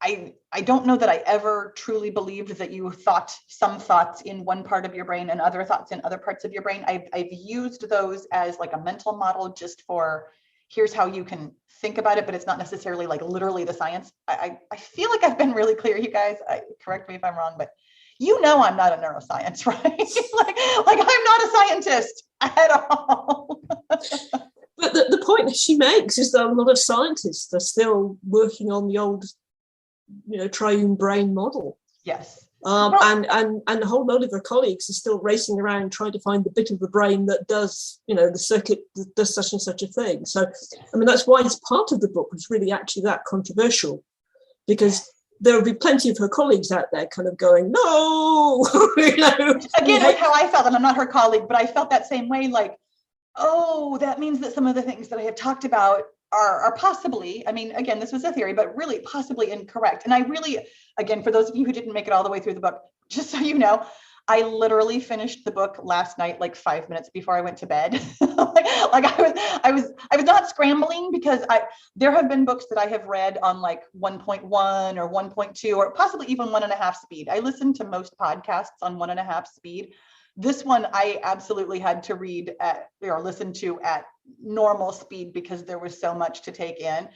I don't know that I ever truly believed that you thought some thoughts in one part of your brain and other thoughts in other parts of your brain. I've used those as like a mental model, just for here's how you can think about it, but it's not necessarily like literally the science. I feel like I've been really clear, you guys. Correct me if I'm wrong, but I'm not a neuroscience, right? like I'm not a scientist at all. But the point that she makes is that a lot of scientists are still working on the old, triune brain model. Yes. And a whole lot of her colleagues are still racing around trying to find the bit of the brain that does, the circuit that does such and such a thing. So, I mean, that's why it's part of the book was really actually that controversial, because there will be plenty of her colleagues out there kind of going, no, Again, like how I felt, and I'm not her colleague, but I felt that same way, like, oh, that means that some of the things that I have talked about are possibly, I mean, again, this was a theory, but really possibly incorrect. And I really, again, for those of you who didn't make it all the way through the book, just so you know, I literally finished the book last night, like 5 minutes before I went to bed. I was not scrambling, because there have been books that I have read on like 1.1 or 1.2 or possibly even 1.5 speed. I listen to most podcasts on 1.5 speed. This one I absolutely had to read or listen to at normal speed, because there was so much to take in.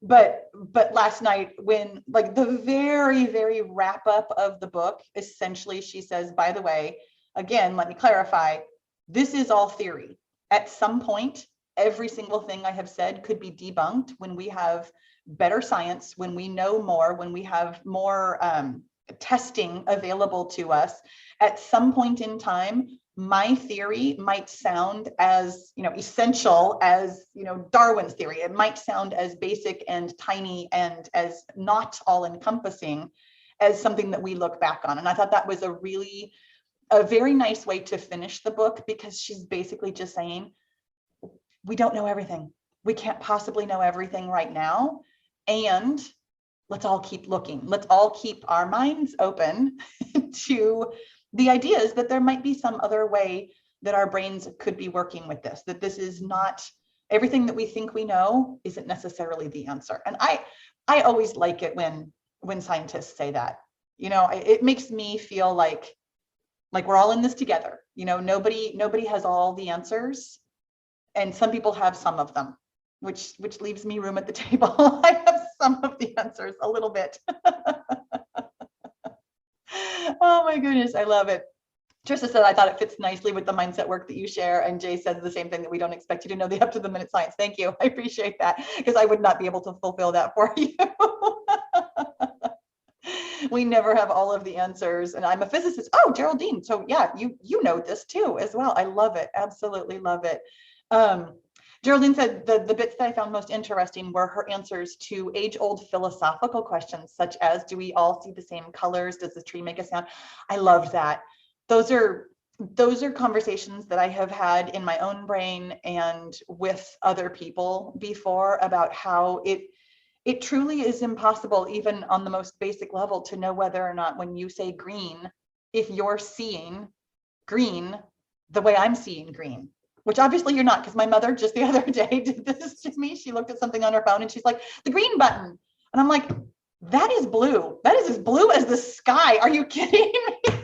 But last night, when like the very, very wrap up of the book, essentially she says, by the way, again, let me clarify, this is all theory. At some point, every single thing I have said could be debunked when we have better science, when we know more, when we have more testing available to us. At some point in time, my theory might sound as, essential as, Darwin's theory. It might sound as basic and tiny and as not all encompassing as something that we look back on. And I thought that was a very nice way to finish the book, because she's basically just saying, we don't know everything. We can't possibly know everything right now. And let's all keep looking. Let's all keep our minds open to the ideas that there might be some other way that our brains could be working with this, that this is not everything that we think we know isn't necessarily the answer. And I always like it when scientists say that. It makes me feel like we're all in this together. Nobody has all the answers, and some people have some of them, which leaves me room at the table. I have some of the answers, a little bit. Oh my goodness, I love it. Trisha said, I thought it fits nicely with the mindset work that you share. And Jay says the same thing, that we don't expect you to know the up to the minute science. Thank you. I appreciate that, because I would not be able to fulfill that for you. We never have all of the answers. And I'm a physicist. Oh, Geraldine. So yeah, you know this too as well. I love it. Absolutely love it. Geraldine said the bits that I found most interesting were her answers to age-old philosophical questions, such as, do we all see the same colors? Does the tree make a sound? I loved that. Those are conversations that I have had in my own brain and with other people before, about how it truly is impossible, even on the most basic level, to know whether or not, when you say green, if you're seeing green the way I'm seeing green. Which obviously you're not, because my mother just the other day did this to me. She looked at something on her phone and she's like, the green button. And I'm like, that is blue. That is as blue as the sky. Are you kidding me?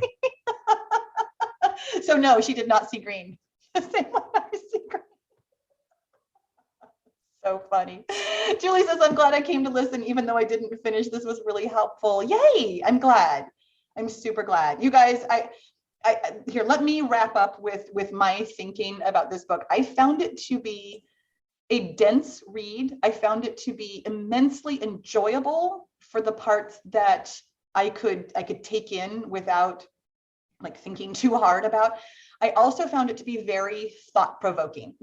So no, she did not see green. The same way I see green. So funny. Julie says, I'm glad I came to listen, even though I didn't finish. This was really helpful. Yay, I'm glad. I'm super glad. You guys, here, let me wrap up with my thinking about this book. I found it to be a dense read. I found it to be immensely enjoyable for the parts that I could take in without thinking too hard about. I also found it to be very thought-provoking.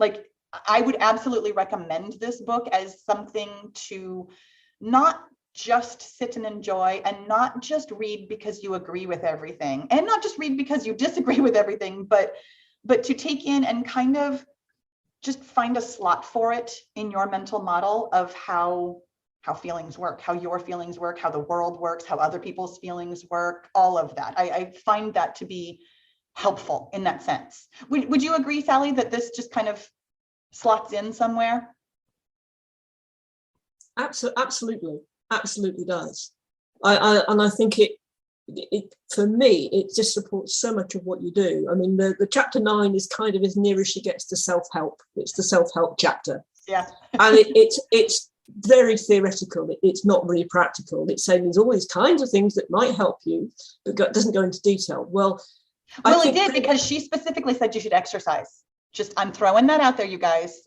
I would absolutely recommend this book as something to not just sit and enjoy, and not just read because you agree with everything, and not just read because you disagree with everything, but to take in and kind of just find a slot for it in your mental model of how feelings work, how your feelings work, how the world works, how other people's feelings work, all of that. I find that to be helpful in that sense. Would you agree, Sally, that this just kind of slots in somewhere? Absolutely does. I think it for me, it just supports so much of what you do. I mean, the chapter 9 is kind of as near as she gets to self-help. It's the self-help chapter. Yeah. And it's very theoretical. It's not really practical. It's saying there's all these kinds of things that might help you, but doesn't go into detail. Well, it did, because she specifically said you should exercise. Just, I'm throwing that out there, you guys.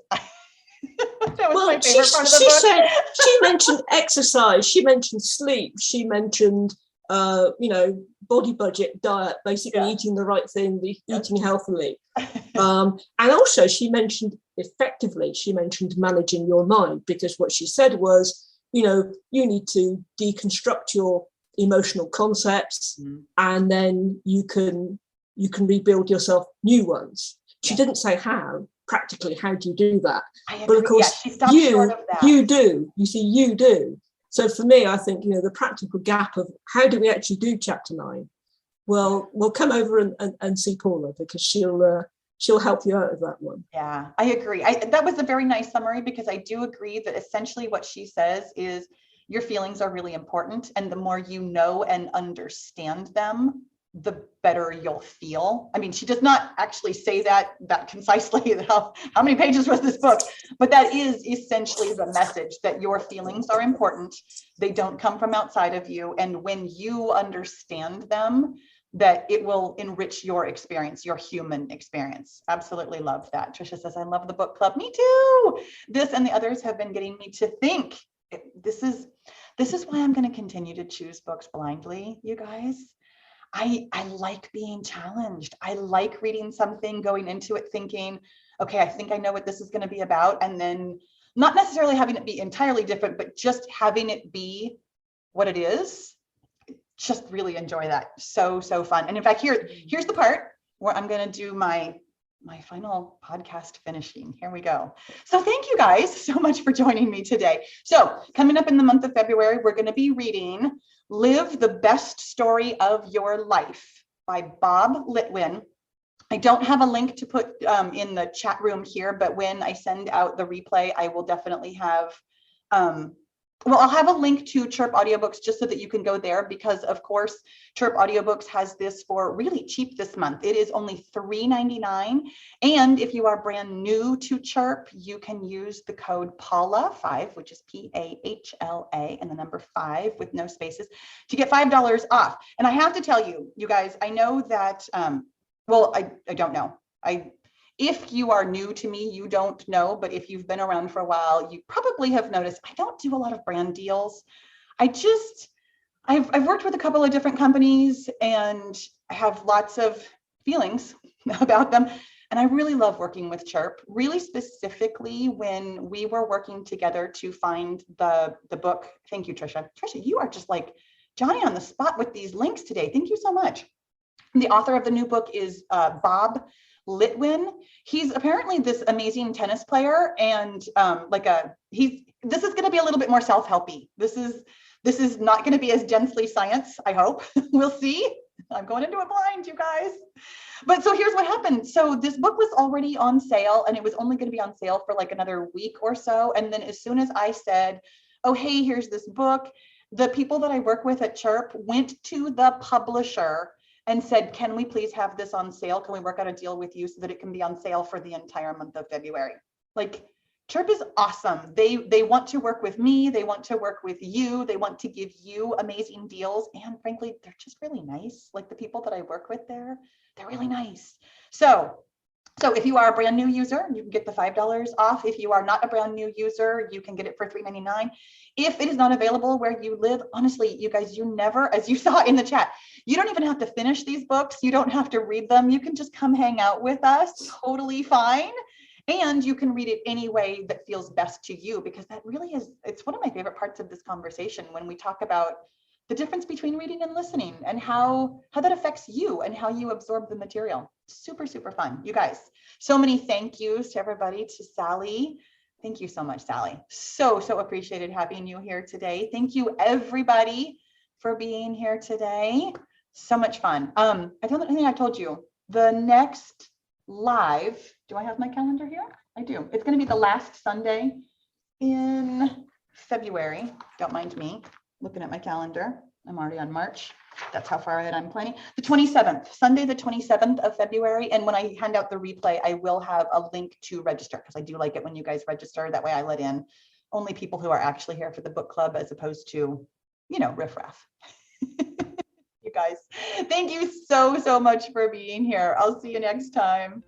That was my favorite part of the book. She mentioned exercise, she mentioned sleep, she mentioned body budget, diet, basically eating the right thing, eating healthily. And also she mentioned managing your mind, because what she said was, you need to deconstruct your emotional concepts, and then you can rebuild yourself new ones. She didn't say how. Practically, how do you do that? But of course, she stopped short of that. You do. You see, you do. So for me, I think, the practical gap of how do we actually do chapter 9? Well, we'll come over and see Paula, because she'll help you out of that one. Yeah, I agree. That was a very nice summary, because I do agree that essentially what she says is your feelings are really important, and the more you know and understand them, the better you'll feel. I mean, she does not actually say that concisely. How many pages was this book? But that is essentially the message, that your feelings are important. They don't come from outside of you. And when you understand them, that it will enrich your experience, your human experience. Absolutely love that. Trisha says, I love the book club. Me too. This and the others have been getting me to think. This is why I'm going to continue to choose books blindly, you guys. I like being challenged. I like reading something, going into it thinking, okay, I think I know what this is going to be about. And then not necessarily having it be entirely different, but just having it be what it is. Just really enjoy that. So fun. And in fact, here's the part where I'm going to do my final podcast finishing. Here we go. So thank you guys so much for joining me today. So coming up in the month of February, we're going to be reading Live the Best Story of Your Life by Bob Litwin. I don't have a link to put in the chat room here, but when I send out the replay, I will definitely have, I'll have a link to Chirp Audiobooks just so that you can go there, because of course, Chirp Audiobooks has this for really cheap this month. It is only $3.99. And if you are brand new to Chirp, you can use the code PAHLA5, which is PAHLA and the number 5 with no spaces, to get $5 off. And I have to tell you, you guys, I know that, I don't know. If you are new to me, you don't know, but if you've been around for a while, you probably have noticed I don't do a lot of brand deals. I've worked with a couple of different companies and I have lots of feelings about them. And I really love working with Chirp, really specifically when we were working together to find the book. Thank you, Trisha. Trisha, you are just like Johnny on the spot with these links today. Thank you so much. The author of the new book is Bob Litwin. He's apparently this amazing tennis player, and this is going to be a little bit more self-helpy. This is not going to be as densely science, I hope. We'll see. I'm going into it blind, you guys. But so here's what happened. So this book was already on sale, and it was only going to be on sale for like another week or so. And then as soon as I said, oh, hey, here's this book, the people that I work with at Chirp went to the publisher and said, can we please have this on sale? Can we work out a deal with you so that it can be on sale for the entire month of February? Like, Chirp is awesome. They want to work with me. They want to work with you. They want to give you amazing deals. And frankly, they're just really nice. Like the people that I work with there, they're really nice. So if you are a brand new user, you can get the $5 off. If you are not a brand new user, you can get it for $3.99. If it is not available where you live, honestly, you guys, you never, as you saw in the chat, you don't even have to finish these books. You don't have to read them. You can just come hang out with us, totally fine. And you can read it any way that feels best to you, because that really is, it's one of my favorite parts of this conversation when we talk about the difference between reading and listening and how that affects you and how you absorb the material. Super, super fun. You guys, so many thank yous to everybody, to Sally. Thank you so much, Sally. So appreciated having you here today. Thank you, everybody, for being here today. So much fun. I don't think I told you, the next live, do I have my calendar here? I do. It's going to be the last Sunday in February. Don't mind me looking at my calendar. I'm already on March. That's how far ahead I'm planning. The 27th, Sunday, the 27th of February. And when I hand out the replay, I will have a link to register, because I do like it when you guys register. That way I let in only people who are actually here for the book club, as opposed to, riffraff. You guys, thank you so much for being here. I'll see you next time.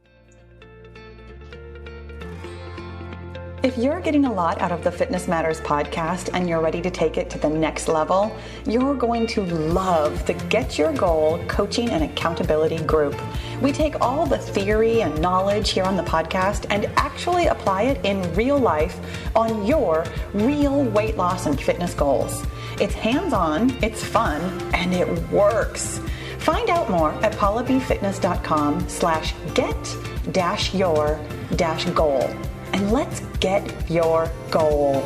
If you're getting a lot out of the Fitness Matters podcast and you're ready to take it to the next level, you're going to love the Get Your Goal Coaching and Accountability Group. We take all the theory and knowledge here on the podcast and actually apply it in real life on your real weight loss and fitness goals. It's hands-on, it's fun, and it works. Find out more at pahlabfitness.com/get-your-goal. And let's get your goal.